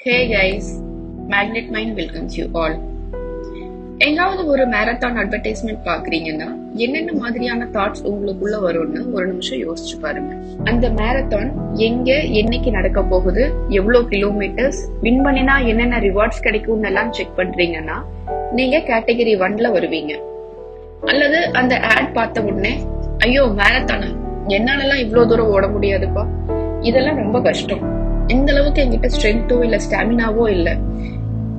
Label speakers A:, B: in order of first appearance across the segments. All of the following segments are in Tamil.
A: Hey guys, Magnet Mind welcomes you all. எங்காவது ஒரு மேரத்தான் அட்வர்டைஸ்மெண்ட் பாக்குறீங்கன்னா என்னென்ன மாதிரியான தாட்ஸ் உங்களுக்குள்ள வரும்னு ஒரு நிமிஷம் யோசிச்சு பாருங்க. அந்த மேரத்தான் எங்க என்னைக்கு நடக்க போகுது, எவ்வளவு கிலோமீட்டர்ஸ், வின் பண்ணினா என்னென்ன ரிவார்ட்ஸ் கிடைக்கும்னு எல்லாம் செக் பண்றீங்கன்னா நீங்க கேட்டகரி 1ல வருவீங்க. அல்லது அந்த ஆட் பார்த்த உடனே ஐயோ மேரத்தானா, என்னாலலாம் இவ்வளவு தூரம் ஓட முடியாதுப்பா, இதெல்லாம் ரொம்ப கஷ்டம், இந்த அளவுக்கு என்கிட்ட ஸ்ட்ரென்த்தோ இல்ல ஸ்டாமினாவோ இல்ல,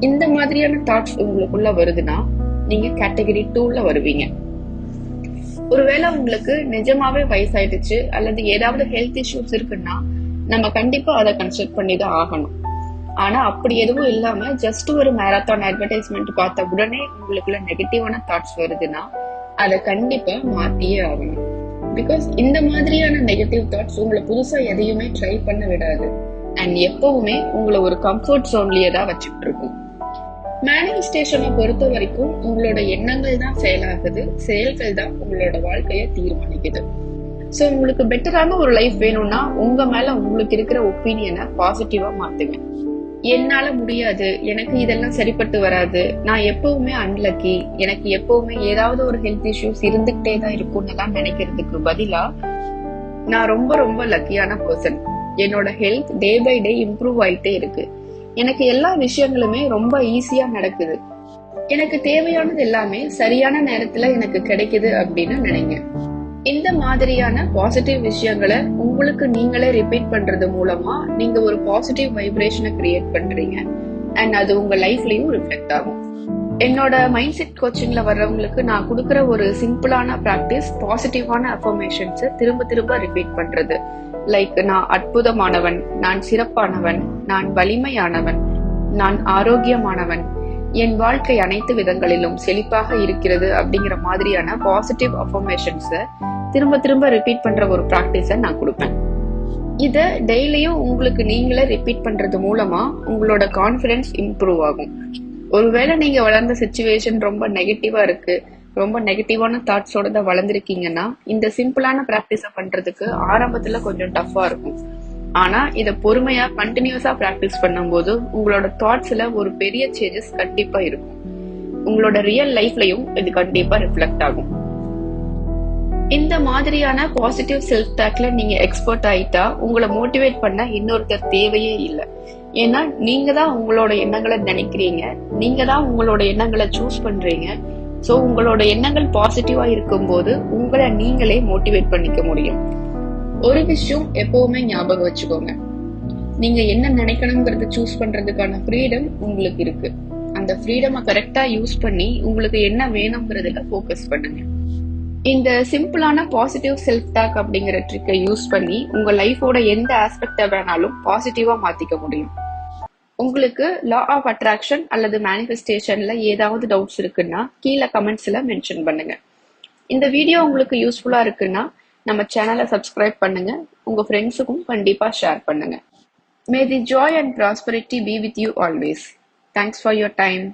A: இந்த மாதிரியான தாட்ஸ் உங்களுக்குள்ள வருதுன்னா நீங்க கேட்டகரி 2ல வருவீங்க. ஒருவேளை உங்களுக்கு நிஜமாவே வயசாயிடுச்சு அல்லது ஏதாவது ஹெல்த் இஷ்யூஸ் இருக்குன்னா நம்ம கண்டிப்பா அதை கன்சிடர் பண்ணி தான் ஆகணும். ஆனா அப்படி எதுவும் இல்லாம ஜஸ்ட் ஒரு மேரத்தான் அட்வர்டைஸ்மெண்ட் பார்த்த உடனே உங்களுக்குள்ள நெகட்டிவான தாட்ஸ் வருதுன்னா அதை கண்டிப்பா மாத்தியே ஆகணும். பிகாஸ் இந்த மாதிரியான நெகட்டிவ் தாட்ஸ் உங்களை புதுசா எதையுமே ட்ரை பண்ண விடாது அண்ட் எப்பவுமே உங்களை ஒரு கம்ஃபர்ட் ஜோன்லயே தான் வச்சுட்டு இருக்கும். மேனிஃபெஸ்டேஷனை பொறுத்த வரைக்கும் உங்களோட எண்ணங்கள் தான் செயலாகுது, செயல்கள் தான் உங்களோட வாழ்க்கைய தீர்மானிக்குது. சோ உங்களுக்கு பெட்டரான ஒரு லைஃப் வேணும்னா உங்க மேல உங்களுக்கு இருக்கிற ஒப்பீனியனை பாசிட்டிவா மாத்துங்க. என்னால முடியாது, எனக்கு இதெல்லாம் சரிப்பட்டு வராது, நான் எப்பவுமே அன்லக்கி, எனக்கு எப்பவுமே ஏதாவது ஒரு ஹெல்த் இஷ்யூஸ் இருந்துகிட்டே தான் இருக்கும்னு எல்லாம் நினைக்கிறதுக்கு பதிலா நான் ரொம்ப ரொம்ப லக்கியான பர்சன், என்னோட health day by day improve ஆயிட்டே இருக்கு, எனக்கு எல்லா விஷயங்களுமே ரொம்ப ஈஸியா நடக்குது, எனக்கு தேவையானது எல்லாமே சரியான நேரத்துல எனக்கு கிடைக்குது அப்படின்னு நினைங்க. இந்த மாதிரியான பாசிட்டிவ் விஷயங்களை உங்களுக்கு நீங்களே ரிப்பீட் பண்றது மூலமா நீங்க ஒரு பாசிட்டிவ் வைப்ரேஷனை கிரியேட் பண்றீங்க அண்ட் அது உங்க லைஃப்லயும் ரிஃப்ளெக்ட் ஆகும். என்னோட மைண்ட் செட் கோச்சிங்ல வர்றவங்களுக்கு நான் கொடுக்கற ஒரு சிம்பிளான பிராக்டிஸ் பாசிட்டிவான அஃபர்மேஷன்ஸ் திரும்ப திரும்ப ரிப்பீட் பண்றது. லைக் நான் அற்புதமானவன், நான் சிறப்பானவன், நான் வலிமையானவன், நான் ஆரோக்கியமானவன், என் வாழ்க்கை அனைத்து விதங்களிலும் செழிப்பாக இருக்கிறது அப்படிங்கிற மாதிரியான பாசிட்டிவ் அஃபர்மேஷன்ஸ திரும்ப திரும்ப ரிப்பீட் பண்ற ஒரு பிராக்டிஸ நான் கொடுப்பேன். இத டெய்லியும் உங்களுக்கு நீங்களே ரிப்பீட் பண்றது மூலமா உங்களோட கான்பிடன்ஸ் இம்ப்ரூவ் ஆகும். ஒருவேளை நீங்க வளர்ந்த சிச்சுவேஷன் ரொம்ப நெகட்டிவா இருக்கு, ரொம்ப நெகட்டிவான தாட்ஸோட தான் வளர்ந்துருக்கீங்கன்னா இந்த சிம்பிளான பிராக்டிஸ பண்றதுக்கு ஆரம்பத்துல கொஞ்சம் டஃபா இருக்கும். ஆனா இத பொறுமையா கண்டினியூஸா பிராக்டிஸ் பண்ணும்போது உங்களோட தாட்ஸ்ல ஒரு பெரிய சேஞ்சஸ் கண்டிப்பா இருக்கும். உங்களோட ரியல் லைஃப்லயும் இது கண்டிப்பா ரிஃப்ளெக்ட் ஆகும். இந்த மாதிரியான பாசிட்டிவ் செல்ஃப் டாக்ல நீங்க எக்ஸ்பர்ட் ஆயிட்டா உங்களை மோட்டிவேட் பண்ண இன்னொருத்தர் தேவையே இல்லை. ஏன்னா நீங்க தான் உங்களோட எண்ணங்களை நினைக்கிறீங்க, நீங்க தான் உங்களோட எண்ணங்களை சூஸ் பண்றீங்க. சோ உங்களோட எண்ணங்கள் பாசிட்டிவா இருக்கும் போது உங்களை நீங்களே மோட்டிவேட் பண்ணிக்க முடியும். ஒரு விஷயம் எப்பவுமே ஞாபகம் வச்சுக்கோங்க, நீங்க என்ன நினைக்கணும்ங்கறத சூஸ் பண்றதுக்கான ஃப்ரீடம் உங்களுக்கு இருக்கு. அந்த ஃப்ரீடமை கரெக்டா யூஸ் பண்ணி உங்களுக்கு என்ன வேணும்ங்கிறதுல ஃபோக்கஸ் பண்ணுங்க. இந்த சிம்பிளான பாசிட்டிவ் செல்ஃப் டாக் அப்படிங்கிற ட்ரிக்கை யூஸ் பண்ணி உங்க லைஃபோட எந்த ஆஸ்பெக்ட வேணாலும் பாசிட்டிவா மாத்திக்க முடியும். உங்களுக்கு லா ஆஃப் அட்ராக்ஷன் அல்லது மேனிஃபெஸ்டேஷன்ல ஏதாவது டவுட்ஸ் இருக்குன்னா கீழே கமெண்ட்ஸ்ல மென்ஷன் பண்ணுங்க. இந்த வீடியோ உங்களுக்கு யூஸ்ஃபுல்லா இருக்குன்னா நம்ம சேனலை சப்ஸ்கிரைப் பண்ணுங்க, உங்க ஃப்ரெண்ட்ஸுக்கும் கண்டிப்பா ஷேர் பண்ணுங்க. May the joy and prosperity be with you always. Thanks for your time.